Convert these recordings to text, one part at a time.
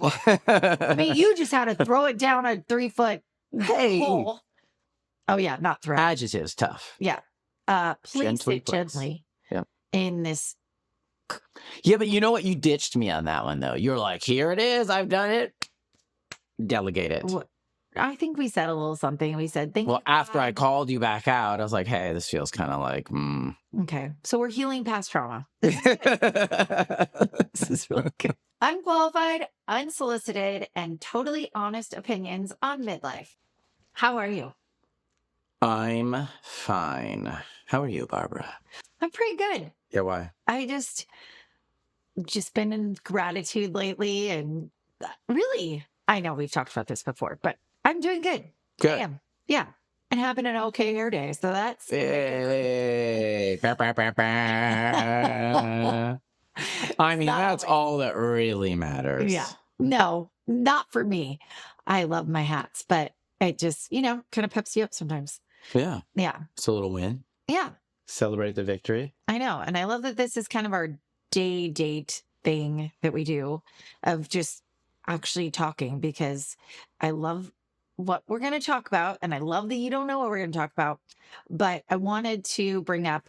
I mean, you just had to throw it down a 3-foot Hey. hole. Oh, yeah, not throw. Adjectives, tough. Yeah. Please Gently sit placed. gently Yep. in this. Yeah, but you know what? You ditched me on that one, though. You're like, here it is. I've done it. Delegate it. I think we said a little something. We said, thank you. Well, after I God. called you back out, I was like, hey, this feels kind of like, Okay. So we're healing past trauma. This is really good. Unqualified, unsolicited, and totally honest opinions on midlife. How are you? I'm fine. How are you, Barbara? I'm pretty good. Yeah, why? I just been in gratitude lately, and really, I know we've talked about this before, but I'm doing good. Good. I am. Yeah. And having an okay hair day. So that's Hey. I mean, that's all that really matters. Yeah. No, not for me. I love my hats, but it just, kind of peps you up sometimes. Yeah. Yeah. It's a little win. Yeah. Celebrate the victory. I know. And I love that this is kind of our day date thing that we do of just actually talking, because I love what we're going to talk about. And I love that you don't know what we're going to talk about. But I wanted to bring up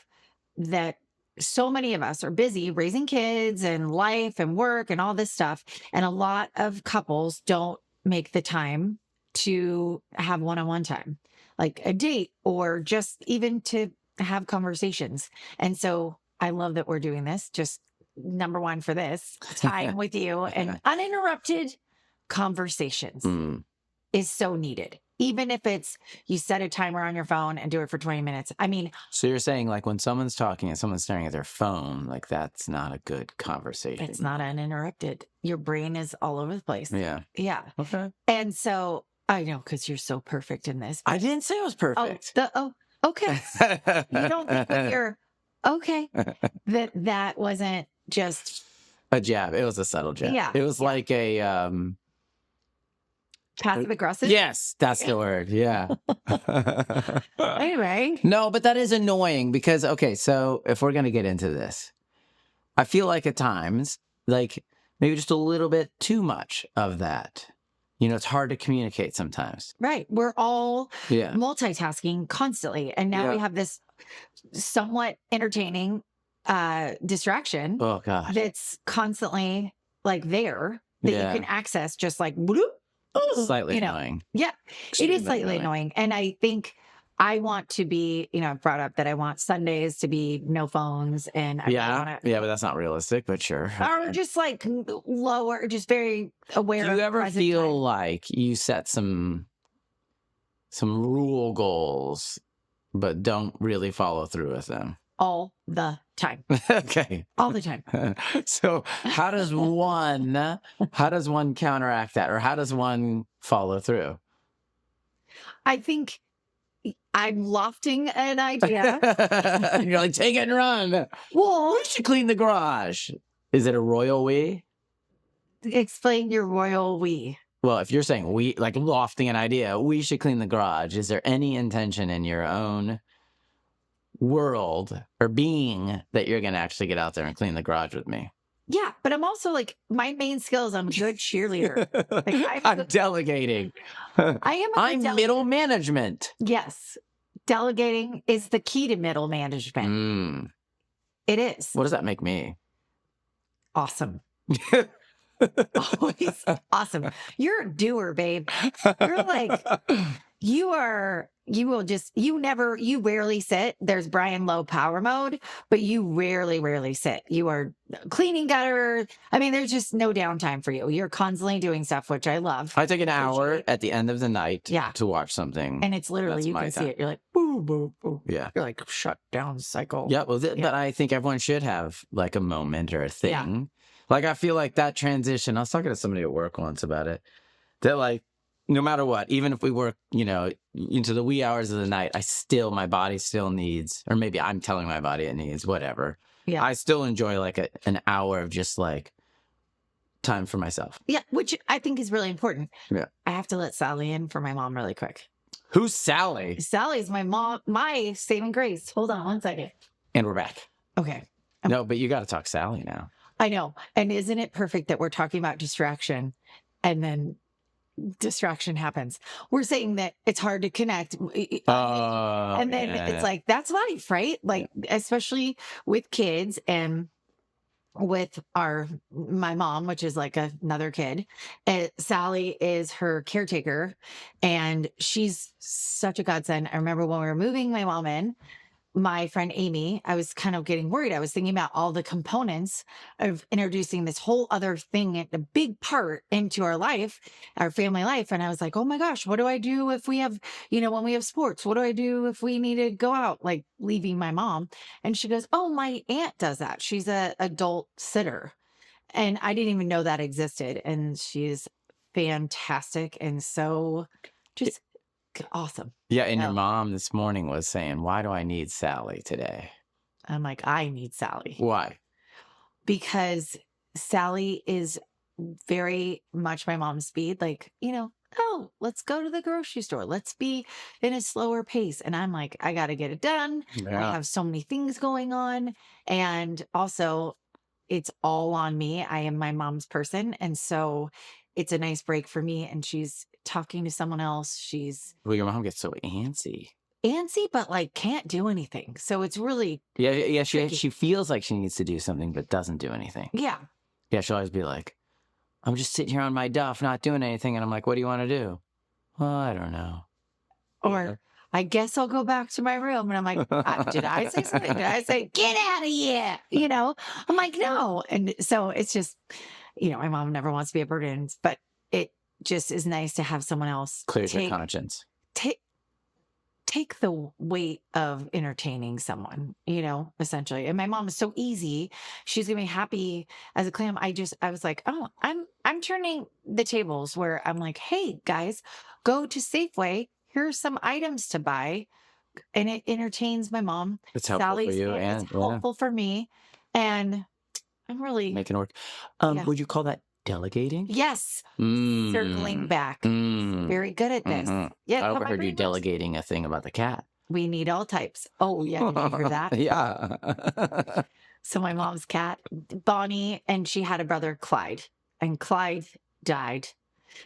that so many of us are busy raising kids and life and work and all this stuff. And a lot of couples don't make the time to have one-on-one time, like a date or just even to have conversations. And so I love that we're doing this. Just number one for this time with you, and uninterrupted conversations is so needed. Even if it's you set a timer on your phone and do it for 20 minutes. I mean, so you're saying like when someone's talking and someone's staring at their phone, like that's not a good conversation. It's not uninterrupted. Your brain is all over the place. Yeah. Yeah. Okay. And so I know, because you're so perfect in this. I didn't say I was perfect. Okay. You don't think that you're okay. That wasn't just a jab. It was a subtle jab. Yeah. It was like a passive aggressive. Yes, that's the word. Yeah. Anyway. No, but that is annoying because, okay, so if we're going to get into this, I feel like at times, like maybe just a little bit too much of that. It's hard to communicate sometimes. Right. We're all multitasking constantly. And now we have this somewhat entertaining distraction that's constantly like there that you can access just like bloop. Slightly annoying. Yeah, it is slightly annoying. And I think I want to be, I've brought up that I want Sundays to be no phones. And yeah, but that's not realistic, but sure. Or just like lower, just very aware. Do you ever feel like you set some rule goals, but don't really follow through with them? All the time. Okay. All the time. So how does one counteract that, or how does one follow through? I think I'm lofting an idea. You're like, take it and run. Well, we should clean the garage. Is it a royal we? Explain your royal we. Well, if you're saying we, like lofting an idea, we should clean the garage. Is there any intention in your own world or being that you're going to actually get out there and clean the garage with me? Yeah, but I'm also like, my main skill is I'm a good cheerleader. Like, I'm delegating. I'm middle management. Yes. Delegating is the key to middle management. It is. What does that make me? Awesome. Always awesome. You're a doer, babe. You're like, you rarely sit. There's Brian Low power mode, but you rarely sit. You are cleaning gutter. I mean, there's just no downtime for you. You're constantly doing stuff, which I love. I take an hour at the end of the night to watch something. And it's literally, you can see it. You're like, boo, boo, boo. Yeah. You're like, shut down cycle. Yeah. Well, but I think everyone should have like a moment or a thing. Yeah. Like, I feel like that transition, I was talking to somebody at work once about it. They're like, no matter what, even if we work, into the wee hours of the night, my body still needs, or maybe I'm telling my body it needs, whatever. Yeah. I still enjoy like an hour of just like time for myself. Yeah. Which I think is really important. Yeah. I have to let Sally in for my mom really quick. Who's Sally? Sally's my mom, my saving grace. Hold on one second. And we're back. Okay. No, but you got to talk Sally now. I know. And isn't it perfect that we're talking about distraction and then distraction happens? We're saying that it's hard to connect. Oh, And then it's yeah. like, that's life, right? Like, especially with kids and with my mom, which is like another kid. Sally is her caretaker, and she's such a godsend. I remember when we were moving my mom in, my friend Amy, I was kind of getting worried. I was thinking about all the components of introducing this whole other thing, a big part into our life, our family life. And I was like, oh my gosh, what do I do if we have, when we have sports? What do I do if we need to go out, like leaving my mom? And she goes, oh, my aunt does that. She's a adult sitter. And I didn't even know that existed. And she's fantastic and so just awesome. Yeah, and your Oh, mom this morning was saying, "Why do I need Sally today?" I'm like, I need Sally. Why? Because Sally is very much my mom's speed. Like, oh, let's go to the grocery store. Let's be in a slower pace. And I'm like, I got to get it done. I Yeah. have so many things going on. And also, it's all on me. I am my mom's person. And so it's a nice break for me. And she's talking to someone else. She's Well, your mom gets so antsy. antsy, but like can't do anything. So it's really, Yeah. tricky. She feels like she needs to do something, but doesn't do anything. Yeah. Yeah, she'll always be like, "I'm just sitting here on my duff, not doing anything," and I'm like, "What do you want to do?" Well, I don't know. Or I guess I'll go back to my room. And I'm like, did I say something? Did I say, get out of here? I'm like, no. And so it's just, my mom never wants to be a burden, but it just is nice to have someone else Clears your conscience. take the weight of entertaining someone, essentially. And my mom is so easy. She's gonna be happy as a clam. I was like, oh, I'm turning the tables where I'm like, hey guys, go to Safeway. Here's some items to buy. And it entertains my mom. It's helpful for you, it's and helpful for me. And I'm really making it work. yeah. Would you call that delegating? Yes. Circling back. Very good at this. Yeah. I overheard you delegating a thing about the cat. We need all types. Oh, yeah. Did you hear that? Yeah. So my mom's cat, Bonnie, and she had a brother, Clyde. And Clyde died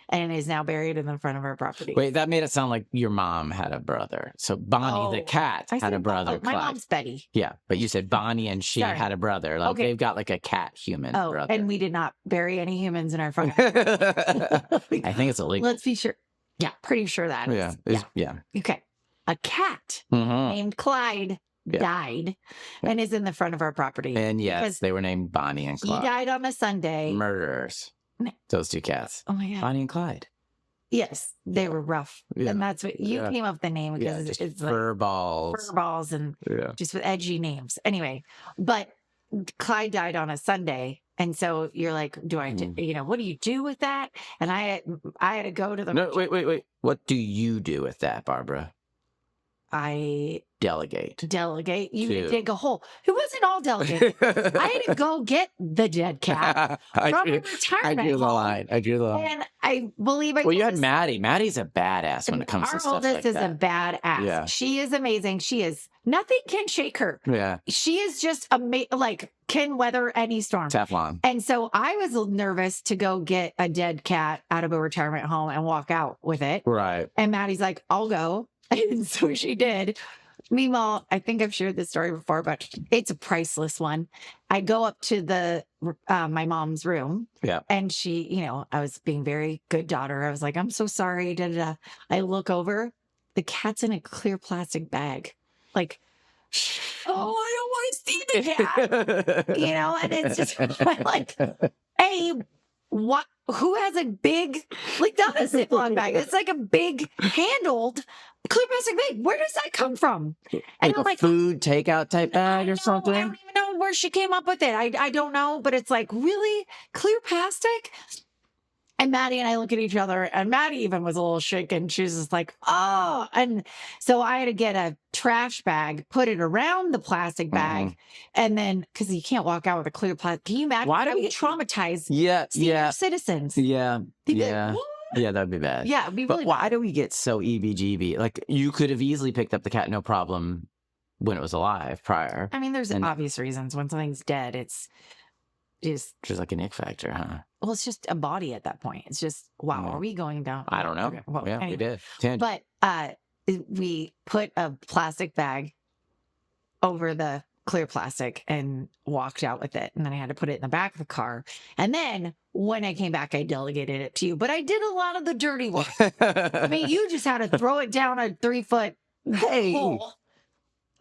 and is now buried in the front of her property. Wait, that made it sound like your mom had a brother. So Bonnie the cat had a brother, my Clyde. mom's Betty. Yeah, but you said Bonnie and she had a brother. Like they've got like a cat human brother. And we did not bury any humans in our front. I think it's illegal. Let's be sure. Yeah, pretty sure that is. Yeah. Okay. A cat named Clyde died and is in the front of our property. And yes, they were named Bonnie and Clyde. He died on a Sunday. Murderers. Those two cats. Oh my God. Bonnie and Clyde. Yes, they were rough. Yeah. And that's what you came up with the name because it's fur like balls. Fur balls and just with edgy names. Anyway, but Clyde died on a Sunday. And so you're like, do I, what do you do with that? And I had to go to the. No, wait. What do you do with that, Barbara? I delegate. You dig a hole. It wasn't all delegate. I had to go get the dead cat from a retirement I drew the home. line. And I believe Well, you had Maddie. Maddie's a badass when it comes to stuff like that. Our oldest is a badass. Yeah. She is amazing. She is. Nothing can shake her. Yeah. She is just can weather any storm. Teflon. And so I was nervous to go get a dead cat out of a retirement home and walk out with it. Right. And Maddie's like, I'll go. And so she did. Meanwhile, I think I've shared this story before, but it's a priceless one. I go up to my mom's room. Yeah. And she, I was being very good daughter. I was like, I'm so sorry. Da, da, da. I look over. The cat's in a clear plastic bag. Like, oh, I don't want to see the cat. And it's just I'm like, hey, what? Who has a big, not a Ziploc bag? It's like a big handled clear plastic bag. Where does that come from? And I'm like, food takeout type bag or something. I don't even know where she came up with it. I don't know, but it's like really clear plastic. And Maddie and I look at each other, and Maddie even was a little shaken. She was just like, oh. And so I had to get a trash bag, put it around the plastic bag, and then, because you can't walk out with a clear plastic. Can you imagine? Why do we traumatize senior citizens? Yeah. Yeah, that'd be bad. Yeah, it'd be really bad. Why do we get so EBGB? Like, you could have easily picked up the cat, no problem, when it was alive prior. I mean, there's obvious reasons. When something's dead, it's is, Just like an ick factor, huh? well, it's just a body at that point. It's just, wow, Yeah. are we going down? I don't know. Okay, well, Yeah, we anyway. did. Tangent. But we put a plastic bag over the clear plastic and walked out with it. And then I had to put it in the back of the car. And then when I came back, I delegated it to you. But I did a lot of the dirty work. I mean, you just had to throw it down a 3-foot Hey, hole.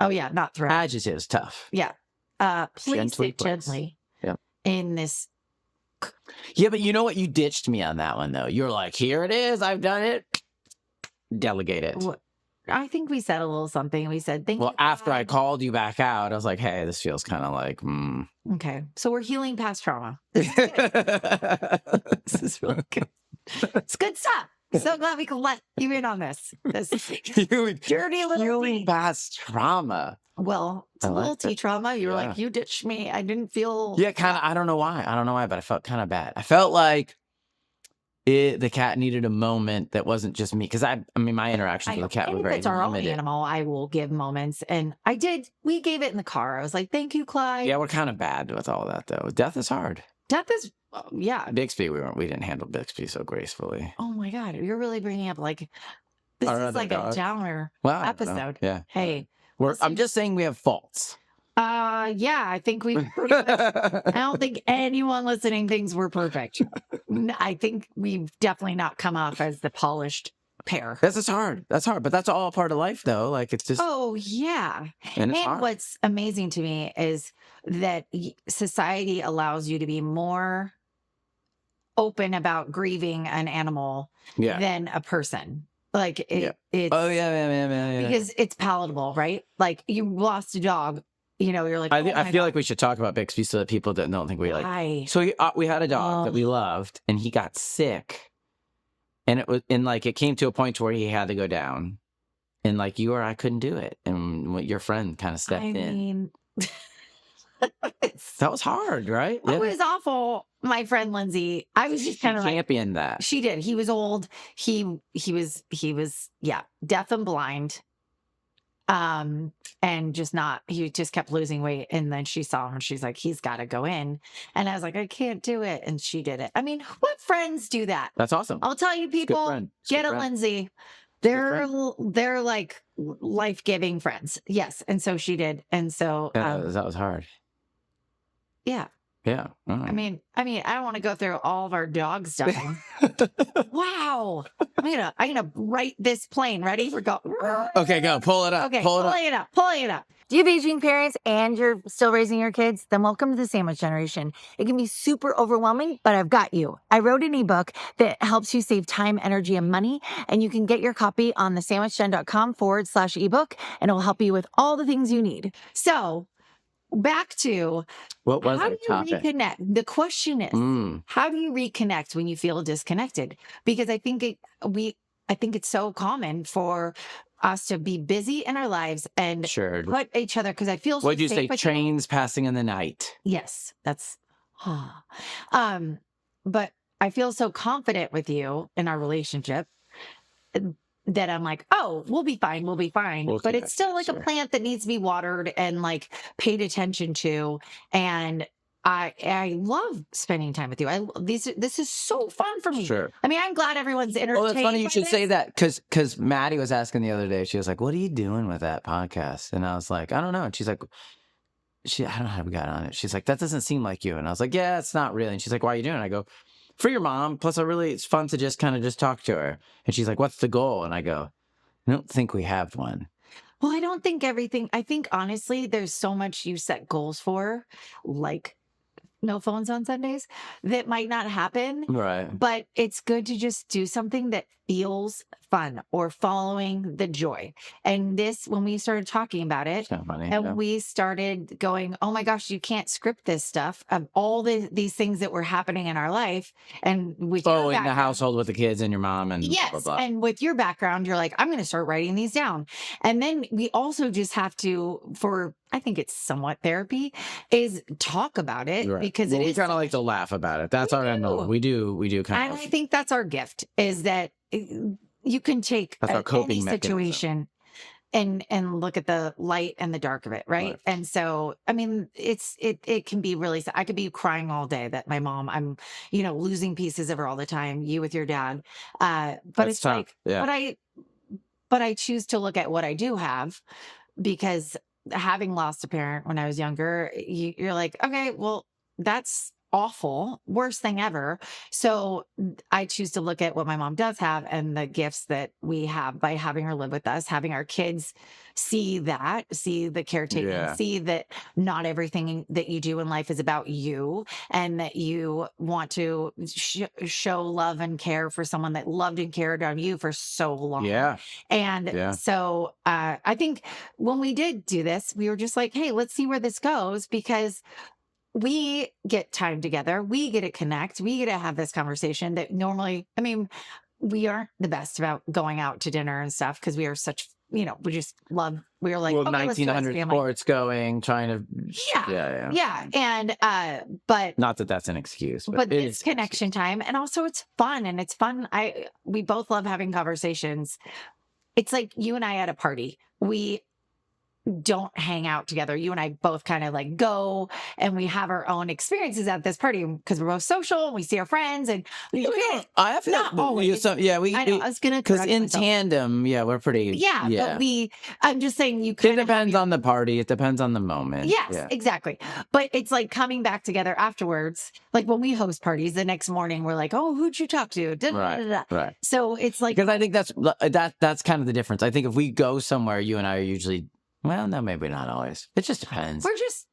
Oh, yeah, not throw. adjectives tough. Yeah. Place Gently it placed. gently Yep. in this. Yeah, but you know what? You ditched me on that one, though. You're like, here it is. I've done it. Delegate it. I think we said a little something. We said, thank you. Well, after I God. called you back out, I was like, hey, this feels kind of like, Okay. So we're healing past trauma. This This is really good. It's good stuff. So glad we can let you in on this. This healing, dirty little healing tea. past trauma. Well, it's I a like little tea it. trauma. You were Yeah. like, you ditched me. I didn't feel. Yeah, kind of. I don't know why. But I felt kind of bad. I felt like the cat needed a moment that wasn't just me. Because I mean, my interactions with the cat were if very it's our own limited. animal, I will give moments. And I did. We gave it in the car. I was like, thank you, Clyde. Yeah, we're kind of bad with all that, though. Death is hard. Death is, yeah. Bixby, we didn't handle Bixby so gracefully. Oh my God. You're really bringing up like, this Our is other like dog. a downer Well, I don't know. episode. Yeah. Hey. I'm just saying we have faults. Yeah, I think we pretty much, I don't think anyone listening thinks we're perfect. I think we've definitely not come off as the polished pair. This is hard. That's hard. But that's all part of life, though. Like, it's just. Oh, yeah. And it's And hard. what's amazing to me is that society allows you to be more open about grieving an animal Yeah. than a person. Like, it's. Oh, yeah. Because it's palatable, right? Like, you lost a dog. You know, you're like, I feel like we should talk about Bixby so that people don't think we like. why? So we had a dog that we loved, and he got sick, and it came to a point where he had to go down, and like you or I couldn't do it, and your friend kind of stepped I in. mean, That was hard, right? it was awful. My friend Lindsay, I was just kind of like, championed that. she did. He was old. He was deaf and blind. And he just kept losing weight. And then she saw him and she's like, he's got to go in. And I was like, I can't do it. And she did it. I mean, what friends do that? That's awesome. I'll tell you, It's a good people, friend. It's a get good a friend. Lindsay. Good They're like life-giving friends. Yes. And so she did. And so, that was hard. yeah. Yeah. All right. I mean, I don't want to go through all of our dog stuff. Wow. I'm gonna write this plane. Ready? We're going. Okay, go. Pull it up. Okay, Pull it up. pulling it up. Do you have aging parents and you're still raising your kids? Then welcome to the sandwich generation. It can be super overwhelming, but I've got you. I wrote an ebook that helps you save time, energy, and money, and you can get your copy on thesandwichgen.com/ebook, and it will help you with all the things you need. So back to What was how the do you topic? reconnect? The question is, how do you reconnect when you feel disconnected? Because I think it's so common for us to be busy in our lives and Sure. put each other, because I feel so What'd you safe say? with Trains passing in the night. Yes, that's but I feel so confident with you in our relationship that I'm like, oh, we'll be fine. We'll be fine. We'll But connect, it's still like sure. a plant that needs to be watered and like paid attention to. And I love spending time with you. This is so fun for me. Sure. I mean, I'm glad everyone's entertained. Well, it's funny you by should say this. that because Maddie was asking the other day. She was like, "What are you doing with that podcast?" And I was like, "I don't know." And she's like, I don't know how we got on it. She's like, "That doesn't seem like you." And I was like, "Yeah, it's not really." And she's like, "Why are you doing it?" I go, "For your mom. Plus, it's fun to just kind of just talk to her." And she's like, "What's the goal?" And I go, "I don't think we have one." Well, I don't think everything. I think honestly, there's so much you set goals for, like no phones on Sundays, that might not happen. Right. But it's good to just do something that feels fun or following the joy. And this, when we started talking about it, It's kind of funny. and yeah. we started going, oh my gosh, you can't script this stuff of all these things that were happening in our life. And with your in the background- household with the kids and your mom and yes, blah, blah, blah. and with your background, you're like, I'm going to start writing these down. And then we also just have to, I think it's somewhat therapy, is talk about it Right. because Well, it we is kind of like to laugh about it. That's our MO. do. We do kind and of. I think that's our gift, is that you can take That's our coping any mechanism. situation and look at the light and the dark of it, right? Right. And so, I mean, it can be really I could be crying all day that my mom, I'm, losing pieces of her all the time, you with your dad. But That's it's tough. like, Yeah. but I choose to look at what I do have, because having lost a parent when I was younger, you're like, okay, well, that's awful, worst thing ever. So I choose to look at what my mom does have and the gifts that we have by having her live with us, having our kids see that, see the caretaking, Yeah. see that not everything that you do in life is about you, and that you want to show love and care for someone that loved and cared on you for so long. Yeah. And Yeah. so I think when we did do this, we were just like, hey, let's see where this goes, because we get time together. We get to connect. We get to have this conversation that normally, I mean, we aren't the best about going out to dinner and stuff because we are such, we just love, we were like, Well, okay, let's do it as a 1900 family. sports going, trying to. Yeah. Yeah. Yeah. And, but Not that that's an excuse, but it it's is an connection excuse. time. And also it's fun, and it's fun. We both love having conversations. It's like you and I at a party. We don't hang out together. You and I both kind of like go and we have our own experiences at this party because we're both social and we see our friends, and I have not always. Yeah, I know. I was gonna because correct in myself. tandem, yeah, we're pretty. Yeah, Yeah. but I'm just saying you It kind of depends on the party. It depends on the moment. yes, Yeah. exactly. But it's like coming back together afterwards. Like when we host parties, the next morning we're like, oh, who'd you talk to? Da, da, da, da. Right. So it's like Because I think that's kind of the difference. I think if we go somewhere, you and I are usually, well, no, maybe not always. It just depends. we're just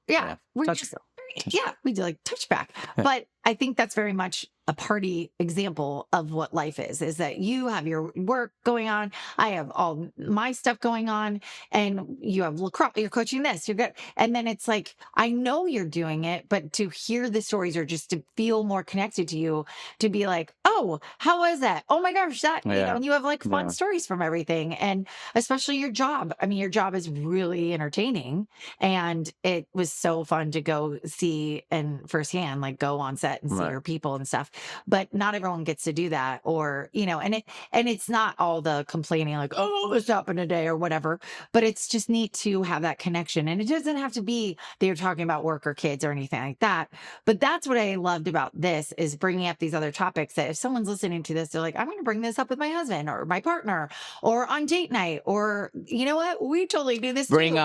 we're Touch just go. we do like touchback. Yeah. But I think that's very much a party example of what life is that you have your work going on, I have all my stuff going on, and you have lacrosse, you're coaching this, you're good. And then it's like, I know you're doing it, but to hear the stories or just to feel more connected to you, to be like, oh, how was that? Oh my gosh, that, Yeah. and you have like fun Yeah. stories from everything. And especially your job. I mean, your job is really entertaining. And it was so fun to go see and firsthand, like go on set and see Right. your people and stuff. But not everyone gets to do that, or, and it's not all the complaining like, oh, this happened today or whatever, but it's just neat to have that connection. And it doesn't have to be that you're talking about work or kids or anything like that. But that's what I loved about this, is bringing up these other topics that if someone's listening to this, they're like, I'm going to bring this up with my husband or my partner or on date night, or you know what? We totally do this Bring too.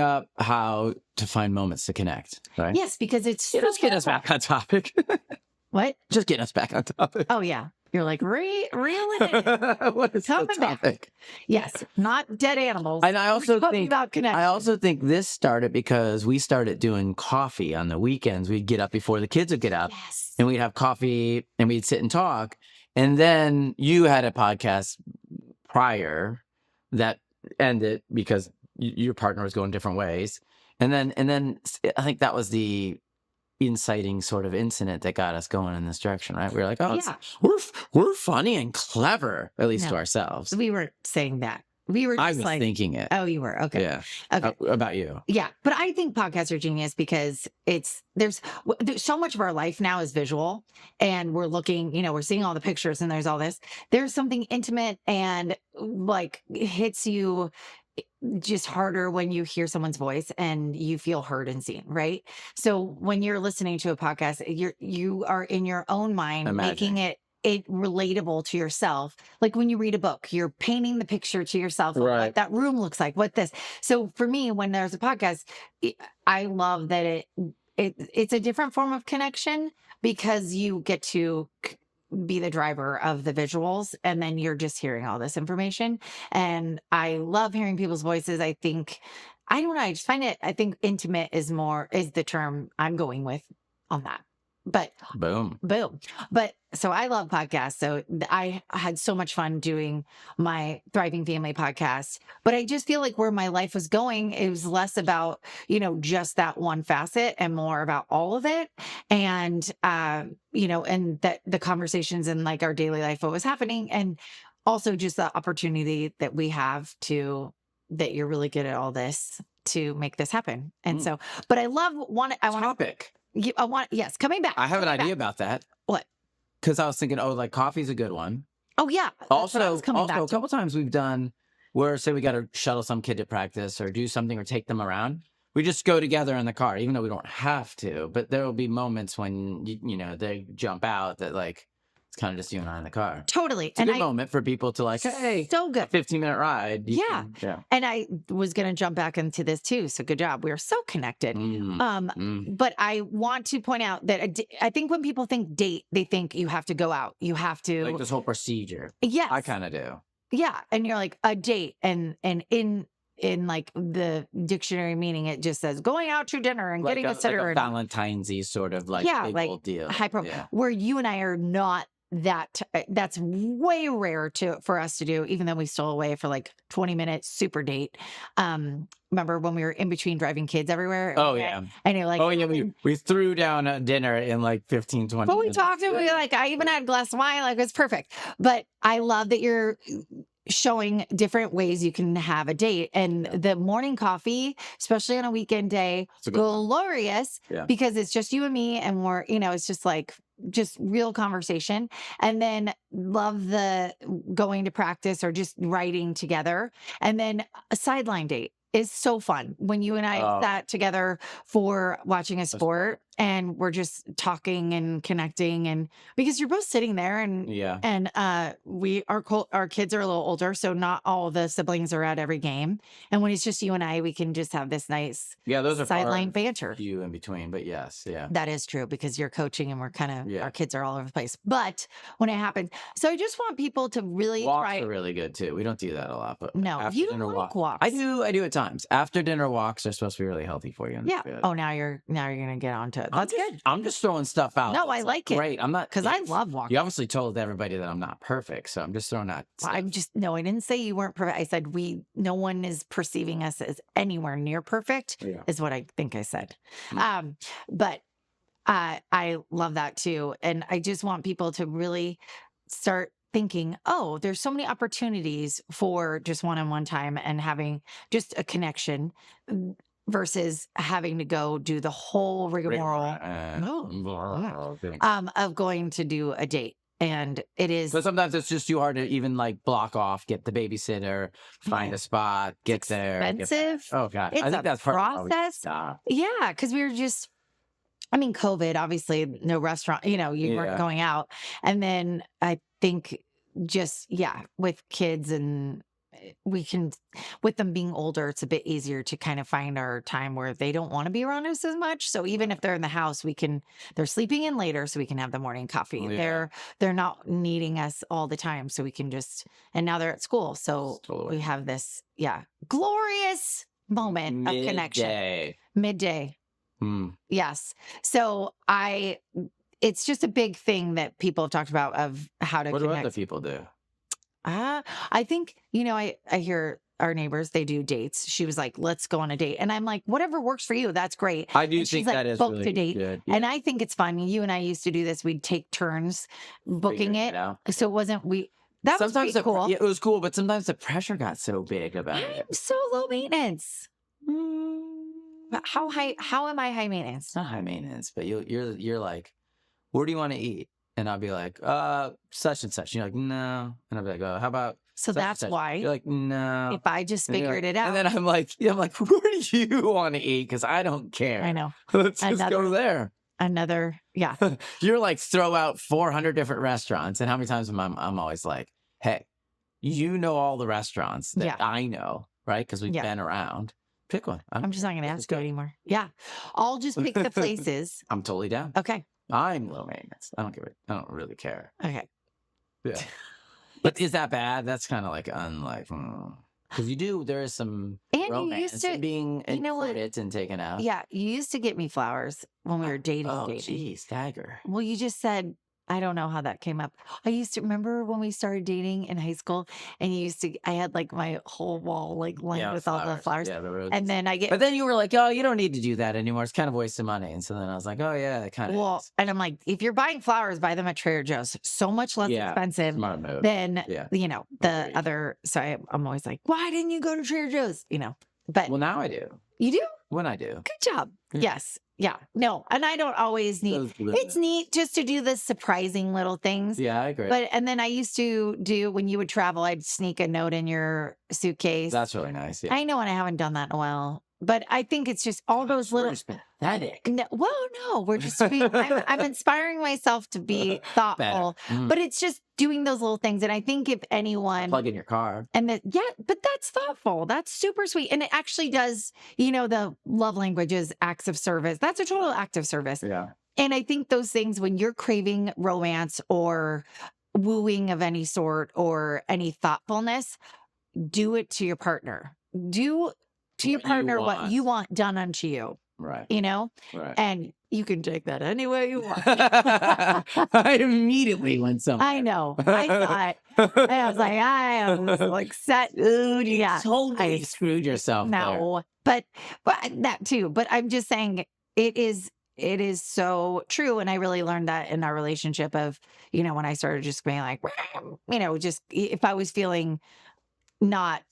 up how to find moments to connect, right? Yes, because it's Let's get us back on topic. What? Just get us back on topic. Oh yeah. You're like, reel it in. What is the Coming back. topic? Yes, not dead animals. And I also We're talking think about connection. I also think this started because we started doing coffee on the weekends. We'd get up before the kids would get up, Yes. and we'd have coffee and we'd sit and talk. And then you had a podcast prior that ended because your partner was going different ways. And then I think that was the inciting sort of incident that got us going in this direction, right? We were like, oh, Yeah. we're funny and clever, at least to No. ourselves. We weren't saying that. We were I just was like, thinking it. oh, you were. Okay. Yeah. Okay. About you. Yeah. But I think podcasts are genius because there's so much of our life now is visual, and we're looking, we're seeing all the pictures and there's all this. There's something intimate and like hits you just harder when you hear someone's voice and you feel heard and seen, right? So when you're listening to a podcast, you are in your own mind making it relatable to yourself. Like when you read a book, you're painting the picture to yourself of what that room looks like, what this. So for me, when there's a podcast, I love that it's a different form of connection because you get to be the driver of the visuals, and then you're just hearing all this information. And I love hearing people's voices. I think, I don't know, I just find it, I think intimate is the term I'm going with on that. But boom. But so I love podcasts. So I had so much fun doing my Thriving Family podcast. But I just feel like where my life was going, it was less about, just that one facet and more about all of it. And, and that the conversations in like our daily life, what was happening. And also just the opportunity that we have that you're really good at all this to make this happen. And so, but I want topic. Yes, coming back. I have an idea about that. What? Because I was thinking, like coffee's a good one. Oh yeah. Also, a couple times we've done where say we got to shuttle some kid to practice or do something or take them around, we just go together in the car, even though we don't have to. But there will be moments when you know they jump out that like it's kind of just you and I in the car. Totally. It's a good moment for people to like, hey, so good. a 15-minute ride. Yeah. Yeah. And I was going to jump back into this too. So good job. We are so connected. But I want to point out that I think when people think date, they think you have to go out. You have to Like this whole procedure. Yes. I kind of do. Yeah. And you're like a date in like the dictionary meaning, it just says going out to dinner and Like getting a sitter. Like a and Valentine's-y sort of like big like old deal. where you and I are not that's way rare for us to do, even though we stole away for like 20 minutes, super date. Remember when we were in between driving kids everywhere? Oh, yeah. And you're like, oh, yeah, we threw down a dinner in like 15, 20 but we minutes. talked and we like, I even had a glass of wine, like it was perfect. But I love that you're showing different ways you can have a date, and the morning coffee, especially on a weekend day, glorious because it's just you and me, and we're, it's just like just real conversation. And then love the going to practice or just writing together. And then a sideline date is so fun when you and I sat together for watching a sport and we're just talking and connecting, and because you're both sitting there and our kids are a little older, so not all the siblings are at every game, and when it's just you and I, we can just have this nice those are sideline banter. Few in between, but yes, that is true because you're coaching and we're kind of our kids are all over the place. But when it happens, so I just want people to really walks are really good too. We don't do that a lot, but no, you don't like walks. I do at times. After dinner walks are supposed to be really healthy for you. Yeah. Oh, now you're gonna get onto it. That's good. I'm just throwing stuff out. No, I like it. Great. I'm not because I love walking. You obviously told everybody that I'm not perfect, so I'm just throwing out. I didn't say you weren't perfect. I said no one is perceiving us as anywhere near perfect. Is what I think I said. But I love that too, and I just want people to really start thinking, oh, there's so many opportunities for just one-on-one time and having just a connection versus having to go do the whole rigmarole of going to do a date. And it is. But sometimes it's just too hard to even like block off, get the babysitter, find a spot, get there. Expensive. Oh gosh, I think that's process. Yeah, because we were just. I mean, COVID, obviously, no restaurant, you weren't going out. And then I think just, with kids and with them being older, it's a bit easier to kind of find our time where they don't want to be around us as much. So even if they're in the house, they're sleeping in later so we can have the morning coffee. They're not needing us all the time. So we can and now they're at school. So we have this, glorious moment of connection. Midday. Yes. So it's just a big thing that people have talked about of how to connect. What do other people do? I think, I hear our neighbors, they do dates. She was like, let's go on a date. And I'm like, whatever works for you. That's great. I do think that is booked really a date. good. Yeah. And I think it's fun. You and I used to do this. We'd take turns booking it. So it wasn't, that sometimes was cool. It was cool, but sometimes the pressure got so big about it. I'm so low maintenance. How am I high maintenance? It's not high maintenance, but you're like, where do you want to eat? And I'll be like, such and such. And you're like, no. And I'll be like, how about so that's why you're like, no. If I just figured it out. And then I'm like, where do you want to eat? Because I don't care. I know. Let's just go there. You're like throw out 400 different restaurants. And how many times I'm always like, hey, you know all the restaurants that I know, right? Because we've been around. Pick one. I'm just not going to ask you anymore. Yeah. I'll just pick the places. I'm totally down. Okay. I'm low maintenance. I don't give it. I don't really care. Okay. Yeah. But is that bad? That's kind of like because there is some romance in being included and taken out. Yeah. You used to get me flowers when we were dating. Oh, geez, dagger. Well, you just said, I don't know how that came up. I used to remember when we started dating in high school, and I had like my whole wall like lined with all the flowers. Yeah, and then but then you were like, oh, you don't need to do that anymore. It's kind of wasting money. And so then I was like, oh yeah, it kind of is. And I'm like, if you're buying flowers, buy them at Trader Joe's. So much less expensive than the other. So I'm always like, why didn't you go to Trader Joe's? But Well, now I do. you do? When I do. Good job. Yes. Yeah. No. And I don't always need, it's neat just to do the surprising little things. Yeah, I agree. And then I used to do, when you would travel, I'd sneak a note in your suitcase. That's really nice. Yeah. I know, and I haven't done that in a while. But I think it's just all those little. Pathetic. No, well, no, we're just. I'm inspiring myself to be thoughtful, but it's just doing those little things. And I think if anyone plug in your car, and that, yeah, but that's thoughtful. That's super sweet, and it actually does. The love languages, acts of service. That's a total act of service. Yeah. And I think those things when you're craving romance or wooing of any sort or any thoughtfulness, do it to your partner. Do to your partner what you want done unto you. Right. Right. And you can take that any way you want. I immediately went somewhere. I know. I thought, I was like, I was like set. Dude, you totally screwed yourself. No, but that too. But I'm just saying it is so true. And I really learned that in our relationship of, when I started just being like, just if I was feeling not.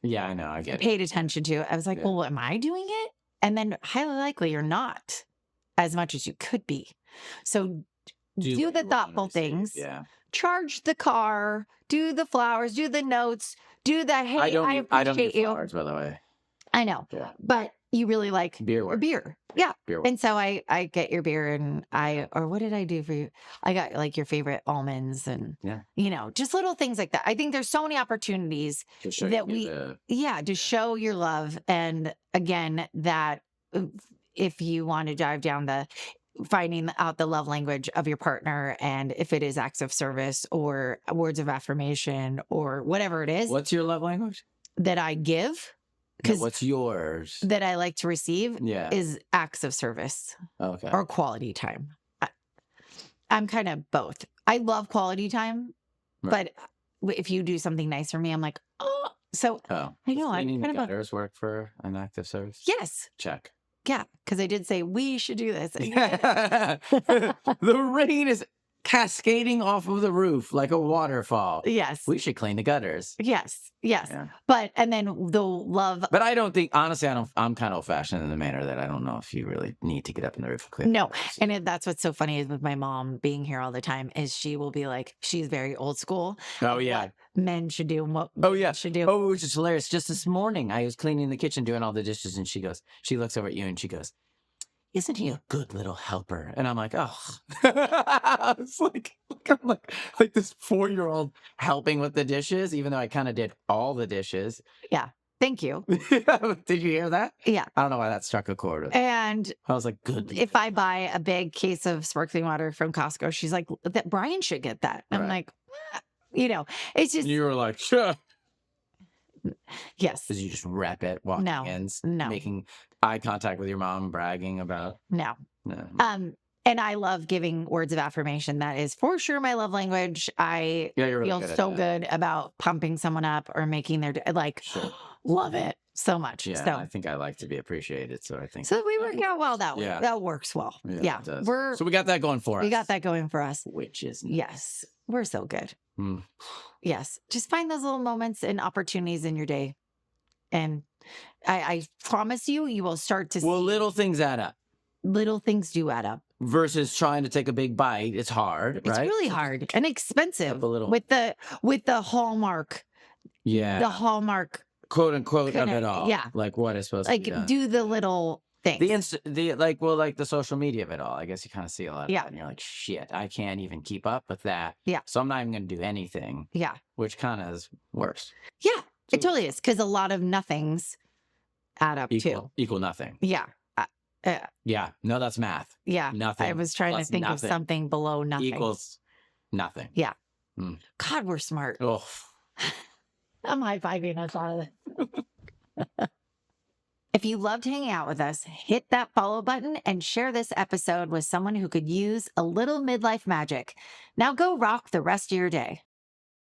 Yeah, I know. I get it. Paid attention to it. I was like, well, am I doing it? And then highly likely you're not as much as you could be. So do the thoughtful things. Yeah. Charge the car, do the flowers, do the notes, do the, hey, I appreciate you. Flowers, by the way. I know. Yeah. But you really like beer. Yeah. Beer. And so I get your beer and or what did I do for you? I got like your favorite almonds and, just little things like that. I think there's so many opportunities that to show your love. And again, that if you want to dive down finding out the love language of your partner, and if it is acts of service or words of affirmation or whatever it is. What's your love language? That I give. Because what's yours that I like to receive is acts of service or quality time. I'm kind of both. I love quality time, but if you do something nice for me, I'm like, oh. So I know. Cleaning the gutters work for an act of service? Yes. Check. Yeah, because I did say we should do this. The rain is cascading off of the roof like a waterfall. Yes. We should clean the gutters. Yes. Yes. Yeah. But, and then the love. But I don't think, honestly, I'm kind of old fashioned in the manner that I don't know if you really need to get up in the roof and clean. No. And that's what's so funny is with my mom being here all the time is she will be like, she's very old school. Oh, yeah. Men should do and what should do. Oh, which is hilarious. Just this morning, I was cleaning the kitchen, doing all the dishes, and she looks over at you and she goes, isn't he a good little helper? And I'm like, oh, it's I'm like this 4-year-old helping with the dishes, even though I kind of did all the dishes. Yeah. Thank you. Did you hear that? Yeah. I don't know why that struck a chord. And I was like, good. If I buy a big case of sparkling water from Costco, she's like, that Brian should get that. And I'm like, it's just. You were like, sure. Yes. Because you just rep it, walking ends, making eye contact with your mom, bragging about. No. And I love giving words of affirmation. That is for sure my love language. I feel so good about pumping someone up or making their love it so much. Yeah, so, I think I like to be appreciated. So I think we work out well that way. Yeah. That works well. Yeah. So we got that going for us. We got that going for us. Which is nice. Yes. We're so good. Yes. Just find those little moments and opportunities in your day. And I promise you will start to see. Well, little things add up. Little things do add up. Versus trying to take a big bite. It's hard, right? It's really hard and expensive with the Hallmark. Yeah. The Hallmark. Quote unquote of it all. Yeah. Like what is supposed to be done. Do the little things. The social media of it all. I guess you kind of see a lot of that and you're like, shit, I can't even keep up with that. Yeah. So I'm not even going to do anything. Yeah. Which kind of is worse. Yeah. It totally is. Because a lot of nothings add up too. Equal nothing. Yeah. Yeah. No, that's math. Yeah. Nothing. I was trying to think of something below nothing. Equals nothing. Yeah. God, we're smart. Oh. I'm high-fiving us out of this. If you loved hanging out with us, hit that follow button and share this episode with someone who could use a little midlife magic. Now go rock the rest of your day.